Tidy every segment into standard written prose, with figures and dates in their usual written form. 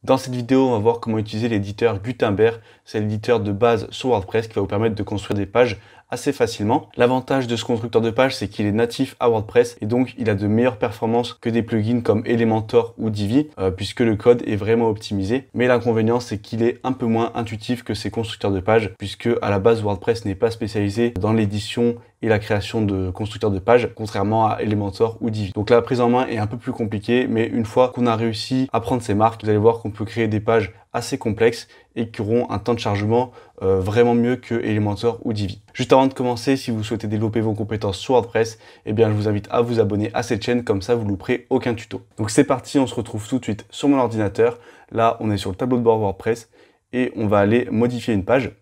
Dans cette vidéo, on va voir comment utiliser l'éditeur Gutenberg. C'est l'éditeur de base sur WordPress qui va vous permettre de construire des pages assez facilement. L'avantage de ce constructeur de pages, c'est qu'il est natif à WordPress et donc il a de meilleures performances que des plugins comme Elementor ou Divi puisque le code est vraiment optimisé. Mais l'inconvénient, c'est qu'il est un peu moins intuitif que ces constructeurs de pages puisque à la base WordPress n'est pas spécialisé dans l'édition et la création de constructeurs de pages, contrairement à Elementor ou Divi. Donc la prise en main est un peu plus compliquée, mais une fois qu'on a réussi à prendre ces marques, vous allez voir qu'on peut créer des pages assez complexes et qui auront un temps de chargement vraiment mieux que Elementor ou Divi. Juste avant de commencer, si vous souhaitez développer vos compétences sur WordPress, eh bien je vous invite à vous abonner à cette chaîne, comme ça vous ne louperez aucun tuto. Donc c'est parti, on se retrouve tout de suite sur mon ordinateur. Là, on est sur le tableau de bord WordPress et on va aller modifier une page.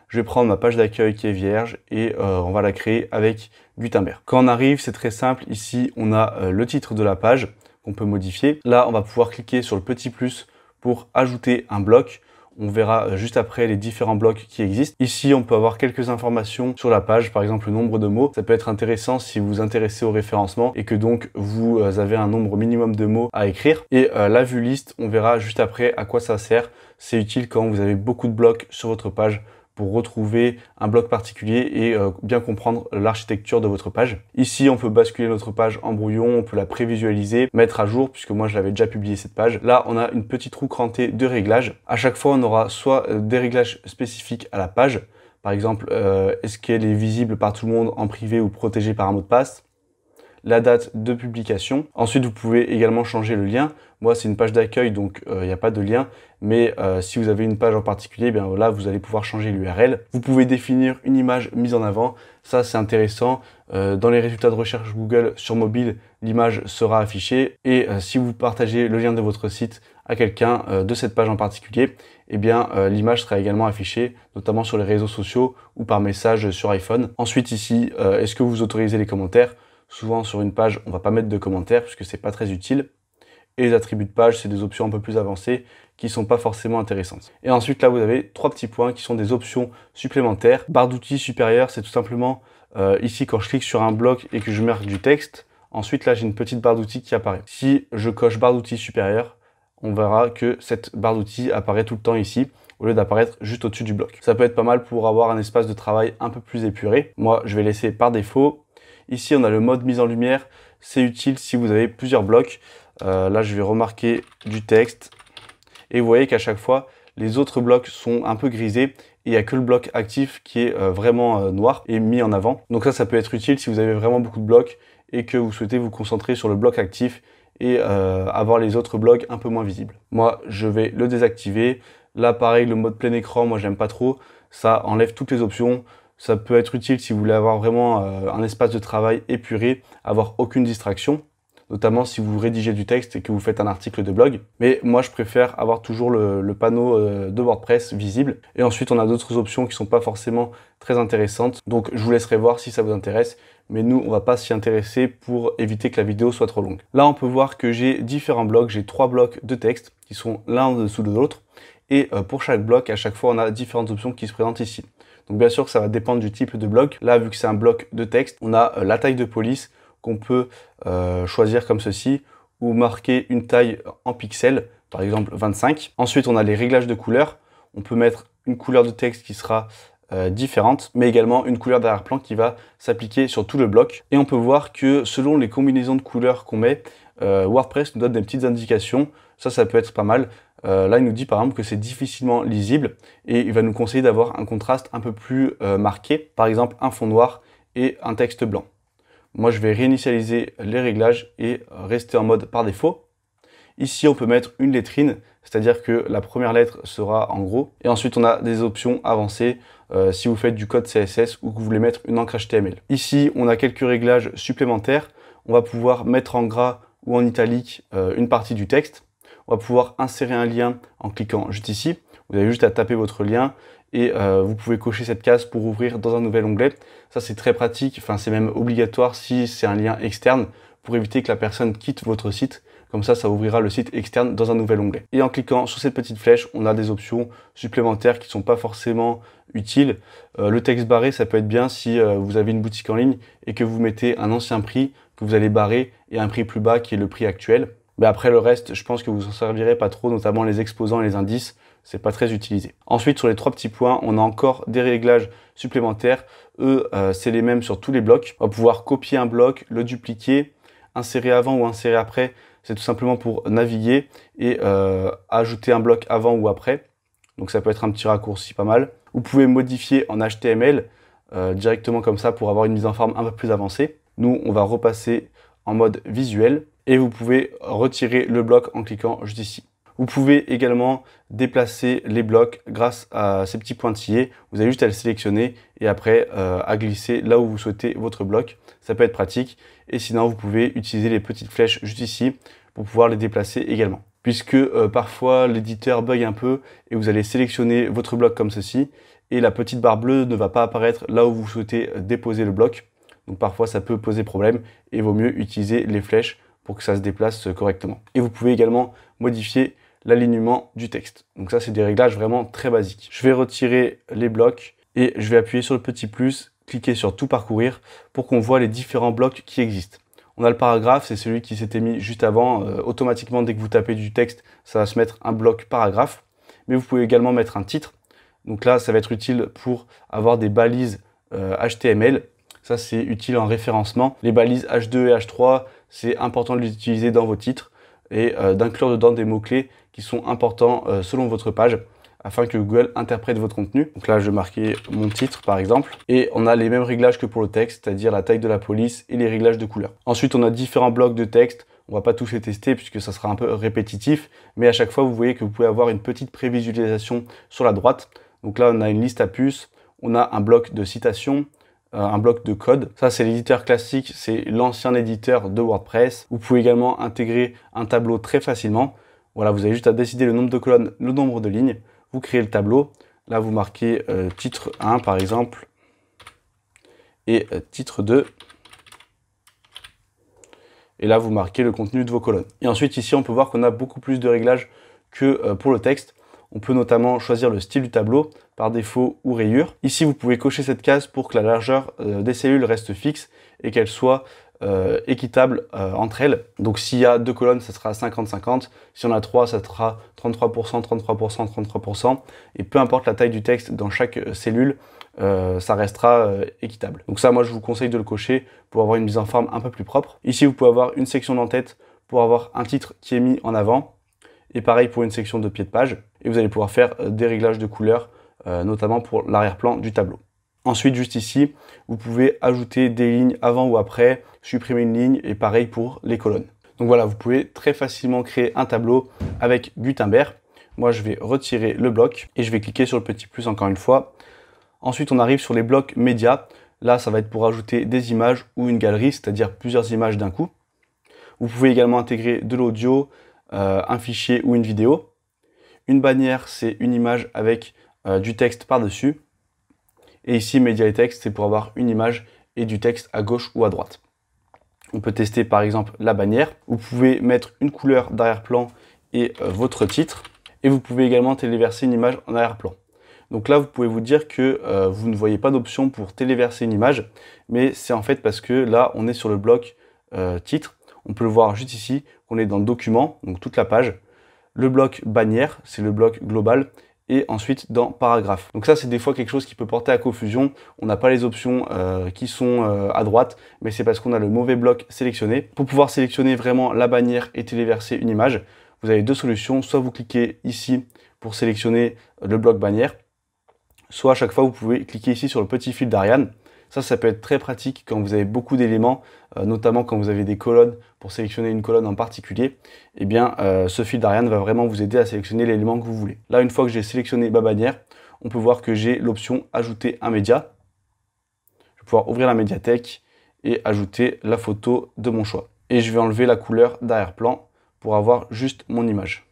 Je vais prendre ma page d'accueil qui est vierge et on va la créer avec Gutenberg. Quand on arrive, c'est très simple. Ici, on a le titre de la page qu'on peut modifier. Là, on va pouvoir cliquer sur le petit plus pour ajouter un bloc. On verra juste après les différents blocs qui existent. Ici, on peut avoir quelques informations sur la page, par exemple le nombre de mots. Ça peut être intéressant si vous vous intéressez au référencement et que donc vous avez un nombre minimum de mots à écrire. Et la vue liste, on verra juste après à quoi ça sert. C'est utile quand vous avez beaucoup de blocs sur votre page pour retrouver un bloc particulier et bien comprendre l'architecture de votre page. Ici, on peut basculer notre page en brouillon, on peut la prévisualiser, mettre à jour, puisque moi je l'avais déjà publié cette page. Là, on a une petite roue crantée de réglages. À chaque fois, on aura soit des réglages spécifiques à la page, par exemple, est-ce qu'elle est visible par tout le monde en privé ou protégée par un mot de passe, la date de publication. Ensuite, vous pouvez également changer le lien. Moi, c'est une page d'accueil, donc il n'y a pas de lien. Mais si vous avez une page en particulier, bien là, vous allez pouvoir changer l'URL. Vous pouvez définir une image mise en avant. Ça, c'est intéressant. Dans les résultats de recherche Google sur mobile, l'image sera affichée. Et si vous partagez le lien de votre site à quelqu'un de cette page en particulier, eh bien l'image sera également affichée, notamment sur les réseaux sociaux ou par message sur iPhone. Ensuite, ici, est-ce que vous autorisez les commentaires? Souvent, sur une page, on va pas mettre de commentaires puisque c'est pas très utile. Et les attributs de page, c'est des options un peu plus avancées qui sont pas forcément intéressantes. Et ensuite, là, vous avez trois petits points qui sont des options supplémentaires. Barre d'outils supérieure, c'est tout simplement ici quand je clique sur un bloc et que je marque du texte. Ensuite, là, j'ai une petite barre d'outils qui apparaît. Si je coche barre d'outils supérieure, on verra que cette barre d'outils apparaît tout le temps ici, au lieu d'apparaître juste au-dessus du bloc. Ça peut être pas mal pour avoir un espace de travail un peu plus épuré. Moi, je vais laisser par défaut. Ici, on a le mode mise en lumière. C'est utile si vous avez plusieurs blocs. Là, je vais remarquer du texte. Et vous voyez qu'à chaque fois, les autres blocs sont un peu grisés. Et il n'y a que le bloc actif qui est vraiment noir et mis en avant. Donc ça peut être utile si vous avez vraiment beaucoup de blocs et que vous souhaitez vous concentrer sur le bloc actif et avoir les autres blocs un peu moins visibles. Moi, je vais le désactiver. Là, pareil, le mode plein écran, moi, j'aime pas trop. Ça enlève toutes les options. Ça peut être utile si vous voulez avoir vraiment un espace de travail épuré, avoir aucune distraction, notamment si vous rédigez du texte et que vous faites un article de blog. Mais moi, je préfère avoir toujours le panneau de WordPress visible. Et ensuite, on a d'autres options qui sont pas forcément très intéressantes. Donc, je vous laisserai voir si ça vous intéresse. Mais nous, on va pas s'y intéresser pour éviter que la vidéo soit trop longue. Là, on peut voir que j'ai différents blocs. J'ai 3 blocs de texte qui sont l'un en dessous de l'autre. Et pour chaque bloc, à chaque fois, on a différentes options qui se présentent ici. Donc bien sûr, ça va dépendre du type de bloc. Là, vu que c'est un bloc de texte, on a la taille de police qu'on peut choisir comme ceci ou marquer une taille en pixels, par exemple 25. Ensuite, on a les réglages de couleurs. On peut mettre une couleur de texte qui sera différente, mais également une couleur d'arrière-plan qui va s'appliquer sur tout le bloc. Et on peut voir que selon les combinaisons de couleurs qu'on met, WordPress nous donne des petites indications. Ça peut être pas mal. Là, il nous dit par exemple que c'est difficilement lisible et il va nous conseiller d'avoir un contraste un peu plus marqué, par exemple un fond noir et un texte blanc. Moi, je vais réinitialiser les réglages et rester en mode par défaut. Ici, on peut mettre une lettrine, c'est-à-dire que la première lettre sera en gros. Et ensuite, on a des options avancées si vous faites du code CSS ou que vous voulez mettre une encre HTML. Ici, on a quelques réglages supplémentaires. On va pouvoir mettre en gras ou en italique une partie du texte. On va pouvoir insérer un lien en cliquant juste ici. Vous avez juste à taper votre lien et vous pouvez cocher cette case pour ouvrir dans un nouvel onglet. Ça, c'est très pratique, enfin c'est même obligatoire si c'est un lien externe pour éviter que la personne quitte votre site. Comme ça ouvrira le site externe dans un nouvel onglet. Et en cliquant sur cette petite flèche, on a des options supplémentaires qui ne sont pas forcément utiles. Le texte barré, ça peut être bien si vous avez une boutique en ligne et que vous mettez un ancien prix que vous allez barrer et un prix plus bas qui est le prix actuel. Mais après le reste, je pense que vous en servirez pas trop, notamment les exposants et les indices, c'est pas très utilisé. Ensuite, sur les 3 petits points, on a encore des réglages supplémentaires. Eux, c'est les mêmes sur tous les blocs. On va pouvoir copier un bloc, le dupliquer, insérer avant ou insérer après. C'est tout simplement pour naviguer et ajouter un bloc avant ou après. Donc ça peut être un petit raccourci pas mal. Vous pouvez modifier en HTML directement comme ça pour avoir une mise en forme un peu plus avancée. Nous, on va repasser en mode visuel et vous pouvez retirer le bloc en cliquant juste ici. Vous pouvez également déplacer les blocs grâce à ces petits pointillés. Vous avez juste à le sélectionner et après à glisser là où vous souhaitez votre bloc. Ça peut être pratique. Et sinon, vous pouvez utiliser les petites flèches juste ici pour pouvoir les déplacer également. Puisque parfois l'éditeur bug un peu et vous allez sélectionner votre bloc comme ceci et la petite barre bleue ne va pas apparaître là où vous souhaitez déposer le bloc. Donc parfois ça peut poser problème et il vaut mieux utiliser les flèches pour que ça se déplace correctement. Et vous pouvez également modifier l'alignement du texte. Donc ça, c'est des réglages vraiment très basiques. Je vais retirer les blocs et je vais appuyer sur le petit plus, cliquer sur tout parcourir pour qu'on voit les différents blocs qui existent. On a le paragraphe, c'est celui qui s'était mis juste avant. Automatiquement, dès que vous tapez du texte, ça va se mettre un bloc paragraphe. Mais vous pouvez également mettre un titre. Donc là, ça va être utile pour avoir des balises HTML. Ça, c'est utile en référencement. Les balises H2 et H3, c'est important de les utiliser dans vos titres et d'inclure dedans des mots-clés qui sont importants selon votre page afin que Google interprète votre contenu. Donc là, je vais marquer mon titre par exemple. Et on a les mêmes réglages que pour le texte, c'est-à-dire la taille de la police et les réglages de couleur. Ensuite, on a différents blocs de texte. On va pas tous les tester puisque ça sera un peu répétitif. Mais à chaque fois, vous voyez que vous pouvez avoir une petite prévisualisation sur la droite. Donc là, on a une liste à puces. On a un bloc de citation, un bloc de code. Ça, c'est l'éditeur classique, c'est l'ancien éditeur de WordPress. Vous pouvez également intégrer un tableau très facilement. Voilà, vous avez juste à décider le nombre de colonnes, le nombre de lignes. Vous créez le tableau. Là, vous marquez titre 1 par exemple et titre 2. Et là, vous marquez le contenu de vos colonnes. Et ensuite, ici, on peut voir qu'on a beaucoup plus de réglages que pour le texte. On peut notamment choisir le style du tableau, par défaut ou rayure. Ici, vous pouvez cocher cette case pour que la largeur des cellules reste fixe et qu'elle soit équitable entre elles. Donc s'il y a 2 colonnes, ça sera 50-50. Si on a 3, ça sera 33%, 33%, 33%. Et peu importe la taille du texte dans chaque cellule, ça restera équitable. Donc ça, moi, je vous conseille de le cocher pour avoir une mise en forme un peu plus propre. Ici, vous pouvez avoir une section d'en-tête pour avoir un titre qui est mis en avant. Et pareil pour une section de pied de page. Et vous allez pouvoir faire des réglages de couleurs, notamment pour l'arrière-plan du tableau. Ensuite, juste ici, vous pouvez ajouter des lignes avant ou après, supprimer une ligne et pareil pour les colonnes. Donc voilà, vous pouvez très facilement créer un tableau avec Gutenberg. Moi, je vais retirer le bloc et je vais cliquer sur le petit plus encore une fois. Ensuite, on arrive sur les blocs médias. Là, ça va être pour ajouter des images ou une galerie, c'est-à-dire plusieurs images d'un coup. Vous pouvez également intégrer de l'audio, un fichier ou une vidéo. Une bannière, c'est une image avec du texte par-dessus. Et ici, média et texte, c'est pour avoir une image et du texte à gauche ou à droite. On peut tester par exemple la bannière. Vous pouvez mettre une couleur d'arrière-plan et votre titre. Et vous pouvez également téléverser une image en arrière-plan. Donc là, vous pouvez vous dire que vous ne voyez pas d'option pour téléverser une image. Mais c'est en fait parce que là, on est sur le bloc titre. On peut le voir juste ici, qu'on est dans le document, donc toute la page. Le bloc bannière, c'est le bloc global. Et ensuite dans paragraphe. Donc ça, c'est des fois quelque chose qui peut porter à confusion. On n'a pas les options qui sont à droite, mais c'est parce qu'on a le mauvais bloc sélectionné. Pour pouvoir sélectionner vraiment la bannière et téléverser une image, vous avez 2 solutions. Soit vous cliquez ici pour sélectionner le bloc bannière, soit à chaque fois vous pouvez cliquer ici sur le petit fil d'Ariane. Ça peut être très pratique quand vous avez beaucoup d'éléments, notamment quand vous avez des colonnes pour sélectionner une colonne en particulier. Eh bien, ce fil d'Ariane va vraiment vous aider à sélectionner l'élément que vous voulez. Là, une fois que j'ai sélectionné ma bannière, on peut voir que j'ai l'option ajouter un média. Je vais pouvoir ouvrir la médiathèque et ajouter la photo de mon choix. Et je vais enlever la couleur d'arrière-plan pour avoir juste mon image.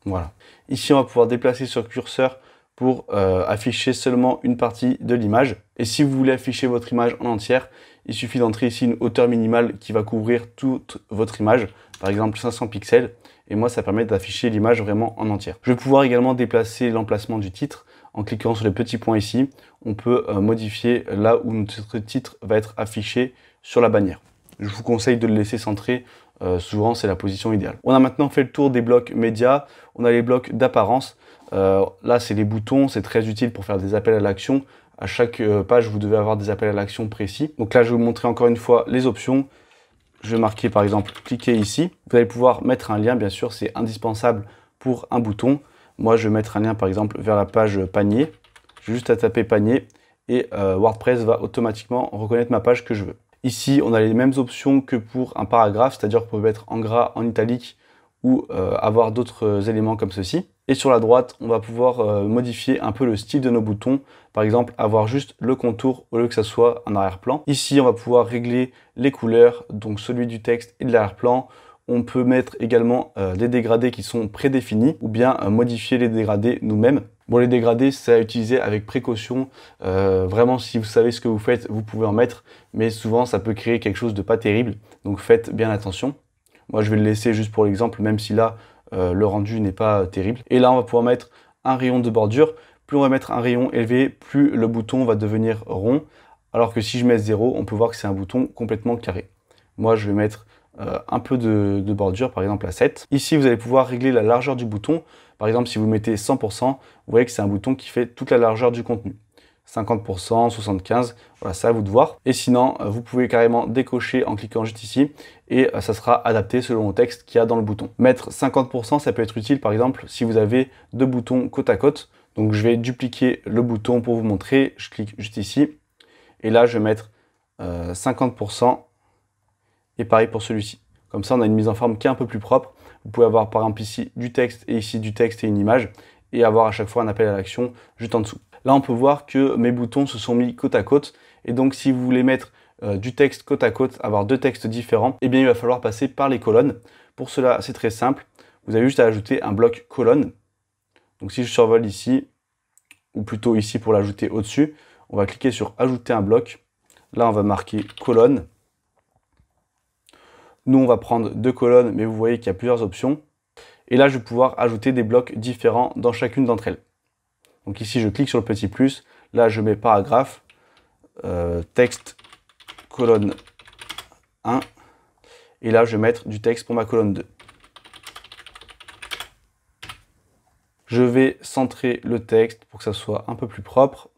Voilà. Ici, on va pouvoir déplacer sur curseur pour afficher seulement une partie de l'image. Et si vous voulez afficher votre image en entière, il suffit d'entrer ici une hauteur minimale qui va couvrir toute votre image, par exemple 500 pixels. Et moi, ça permet d'afficher l'image vraiment en entière. Je vais pouvoir également déplacer l'emplacement du titre en cliquant sur les petits points ici. On peut modifier là où notre titre va être affiché sur la bannière. je vous conseille de le laisser centré. Souvent, c'est la position idéale. On a maintenant fait le tour des blocs médias. On a les blocs d'apparence. Là, c'est les boutons. C'est très utile pour faire des appels à l'action. À chaque page, vous devez avoir des appels à l'action précis. Donc là, je vais vous montrer encore une fois les options. Je vais marquer par exemple cliquer ici. Vous allez pouvoir mettre un lien, bien sûr, c'est indispensable pour un bouton. Moi, je vais mettre un lien par exemple vers la page panier. J'ai juste à taper panier et WordPress va automatiquement reconnaître ma page que je veux. Ici, on a les mêmes options que pour un paragraphe, c'est-à-dire qu'on peut mettre en gras, en italique ou avoir d'autres éléments comme ceci. Et sur la droite, on va pouvoir modifier un peu le style de nos boutons. Par exemple, avoir juste le contour au lieu que ça soit un arrière-plan. Ici, on va pouvoir régler les couleurs, donc celui du texte et de l'arrière-plan. On peut mettre également des dégradés qui sont prédéfinis ou bien modifier les dégradés nous-mêmes. Bon, les dégradés, c'est à utiliser avec précaution. Vraiment, si vous savez ce que vous faites, vous pouvez en mettre. Mais souvent, ça peut créer quelque chose de pas terrible. Donc, faites bien attention. Moi, je vais le laisser juste pour l'exemple, même si là, le rendu n'est pas terrible. Et là, on va pouvoir mettre un rayon de bordure. Plus on va mettre un rayon élevé, plus le bouton va devenir rond. Alors que si je mets 0, on peut voir que c'est un bouton complètement carré. Moi, je vais mettre un peu de bordure, par exemple à 7. Ici, vous allez pouvoir régler la largeur du bouton. Par exemple, si vous mettez 100%, vous voyez que c'est un bouton qui fait toute la largeur du contenu. 50%, 75%, voilà, c'est à vous de voir. Et sinon, vous pouvez carrément décocher en cliquant juste ici et ça sera adapté selon le texte qu'il y a dans le bouton. Mettre 50%, ça peut être utile, par exemple, si vous avez deux boutons côte à côte. Donc, je vais dupliquer le bouton pour vous montrer. Je clique juste ici. Et là, je vais mettre 50%. Et pareil pour celui-ci. Comme ça, on a une mise en forme qui est un peu plus propre. Vous pouvez avoir, par exemple, ici du texte et ici du texte et une image. Et avoir à chaque fois un appel à l'action juste en dessous. Là, on peut voir que mes boutons se sont mis côte à côte. Et donc, si vous voulez mettre du texte côte à côte, avoir deux textes différents, eh bien, il va falloir passer par les colonnes. Pour cela, c'est très simple. Vous avez juste à ajouter un bloc colonne. Donc, si je survole ici, ou plutôt ici pour l'ajouter au-dessus, on va cliquer sur ajouter un bloc. Là, on va marquer colonne. Nous, on va prendre deux colonnes, mais vous voyez qu'il y a plusieurs options. Et là, je vais pouvoir ajouter des blocs différents dans chacune d'entre elles. Donc ici, je clique sur le petit plus. Là, je mets paragraphe, texte, colonne 1. Et là, je vais mettre du texte pour ma colonne 2. Je vais centrer le texte pour que ça soit un peu plus propre.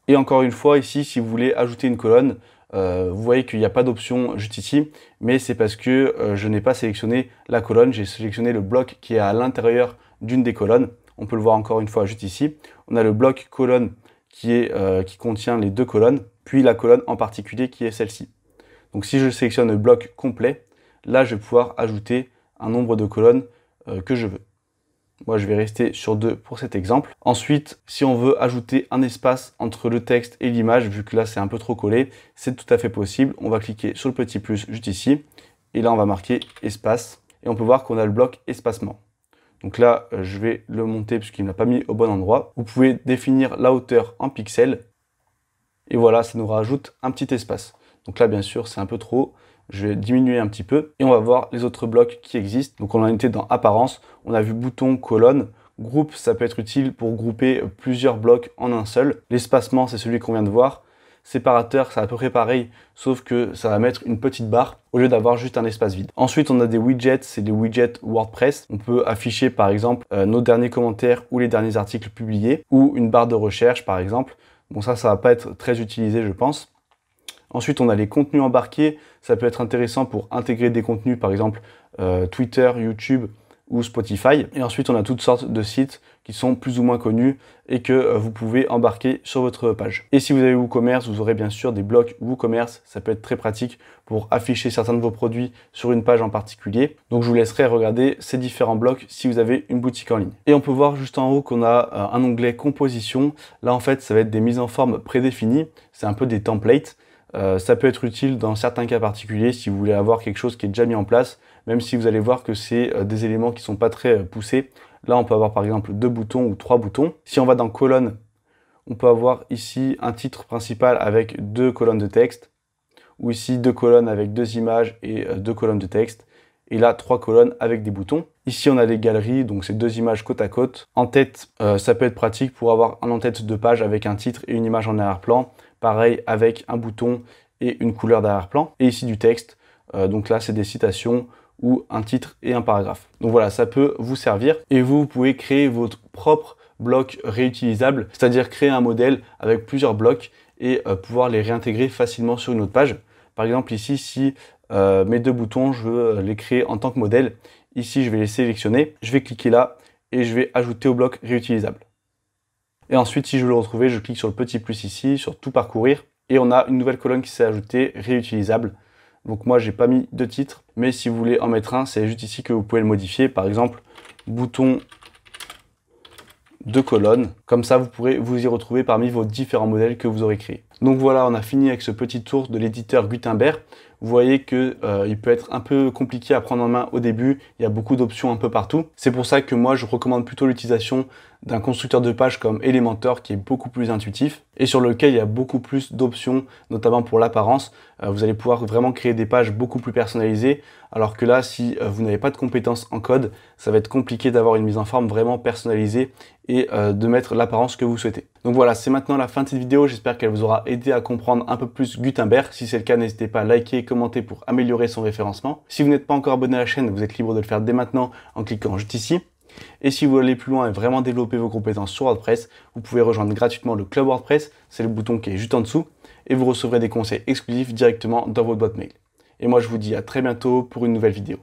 Et encore une fois, ici, si vous voulez ajouter une colonne, vous voyez qu'il n'y a pas d'option juste ici, mais c'est parce que je n'ai pas sélectionné la colonne, j'ai sélectionné le bloc qui est à l'intérieur d'une des colonnes. On peut le voir encore une fois juste ici. On a le bloc colonne qui contient les deux colonnes, puis la colonne en particulier qui est celle-ci. Donc si je sélectionne le bloc complet, là je vais pouvoir ajouter un nombre de colonnes que je veux. Moi, je vais rester sur 2 pour cet exemple. Ensuite, si on veut ajouter un espace entre le texte et l'image, vu que là, c'est un peu trop collé, c'est tout à fait possible. On va cliquer sur le petit plus juste ici. Et là, on va marquer espace. Et on peut voir qu'on a le bloc espacement. Donc là, je vais le monter puisqu'il ne l'a pas mis au bon endroit. Vous pouvez définir la hauteur en pixels. Et voilà, ça nous rajoute un petit espace. Donc là, bien sûr, c'est un peu trop. Je vais diminuer un petit peu et on va voir les autres blocs qui existent. Donc on en était dans apparence, on a vu bouton, colonne, groupe, ça peut être utile pour grouper plusieurs blocs en un seul. L'espacement, c'est celui qu'on vient de voir. Séparateur, c'est à peu près pareil, sauf que ça va mettre une petite barre au lieu d'avoir juste un espace vide. Ensuite, on a des widgets, c'est des widgets WordPress. On peut afficher par exemple nos derniers commentaires ou les derniers articles publiés ou une barre de recherche par exemple. Bon, ça va pas être très utilisé, je pense. Ensuite, on a les contenus embarqués. Ça peut être intéressant pour intégrer des contenus, par exemple Twitter, YouTube ou Spotify. Et ensuite, on a toutes sortes de sites qui sont plus ou moins connus et que vous pouvez embarquer sur votre page. Et si vous avez WooCommerce, vous aurez bien sûr des blocs WooCommerce. Ça peut être très pratique pour afficher certains de vos produits sur une page en particulier. Donc, je vous laisserai regarder ces différents blocs si vous avez une boutique en ligne. Et on peut voir juste en haut qu'on a un onglet composition. Là, en fait, ça va être des mises en forme prédéfinies. C'est un peu des templates. Ça peut être utile dans certains cas particuliers si vous voulez avoir quelque chose qui est déjà mis en place, même si vous allez voir que c'est des éléments qui ne sont pas très poussés. Là, on peut avoir par exemple 2 boutons ou 3 boutons. Si on va dans colonne, on peut avoir ici un titre principal avec 2 colonnes de texte, ou ici 2 colonnes avec 2 images et 2 colonnes de texte. Et là, 3 colonnes avec des boutons. Ici, on a les galeries, donc c'est 2 images côte à côte. En tête, ça peut être pratique pour avoir un en-tête de page avec un titre et une image en arrière-plan. Pareil avec un bouton et une couleur d'arrière-plan. Et ici du texte. Donc là, c'est des citations ou un titre et un paragraphe. Donc voilà, ça peut vous servir. Et vous pouvez créer votre propre bloc réutilisable, c'est-à-dire créer un modèle avec plusieurs blocs et pouvoir les réintégrer facilement sur une autre page. Par exemple, ici, si mes 2 boutons, je veux les créer en tant que modèle, ici, je vais les sélectionner, je vais cliquer là et je vais ajouter au bloc réutilisable. Et ensuite, si je veux le retrouver, je clique sur le petit plus ici, sur tout parcourir, et on a une nouvelle colonne qui s'est ajoutée, réutilisable. Donc moi, j'ai pas mis de titre, mais si vous voulez en mettre un, c'est juste ici que vous pouvez le modifier. Par exemple, bouton de colonne. Comme ça, vous pourrez vous y retrouver parmi vos différents modèles que vous aurez créés. Donc voilà, on a fini avec ce petit tour de l'éditeur Gutenberg. Vous voyez que il peut être un peu compliqué à prendre en main au début. Il y a beaucoup d'options un peu partout. C'est pour ça que moi, je recommande plutôt l'utilisation d'un constructeur de page comme Elementor qui est beaucoup plus intuitif et sur lequel il y a beaucoup plus d'options, notamment pour l'apparence. Vous allez pouvoir vraiment créer des pages beaucoup plus personnalisées, alors que là, si vous n'avez pas de compétences en code, ça va être compliqué d'avoir une mise en forme vraiment personnalisée et de mettre l'apparence que vous souhaitez. Donc voilà, c'est maintenant la fin de cette vidéo. J'espère qu'elle vous aura aidé à comprendre un peu plus Gutenberg. Si c'est le cas, n'hésitez pas à liker et commenter pour améliorer son référencement. Si vous n'êtes pas encore abonné à la chaîne, vous êtes libre de le faire dès maintenant en cliquant juste ici. Et si vous voulez aller plus loin et vraiment développer vos compétences sur WordPress, vous pouvez rejoindre gratuitement le Club WordPress, c'est le bouton qui est juste en dessous, et vous recevrez des conseils exclusifs directement dans votre boîte mail. Et moi je vous dis à très bientôt pour une nouvelle vidéo.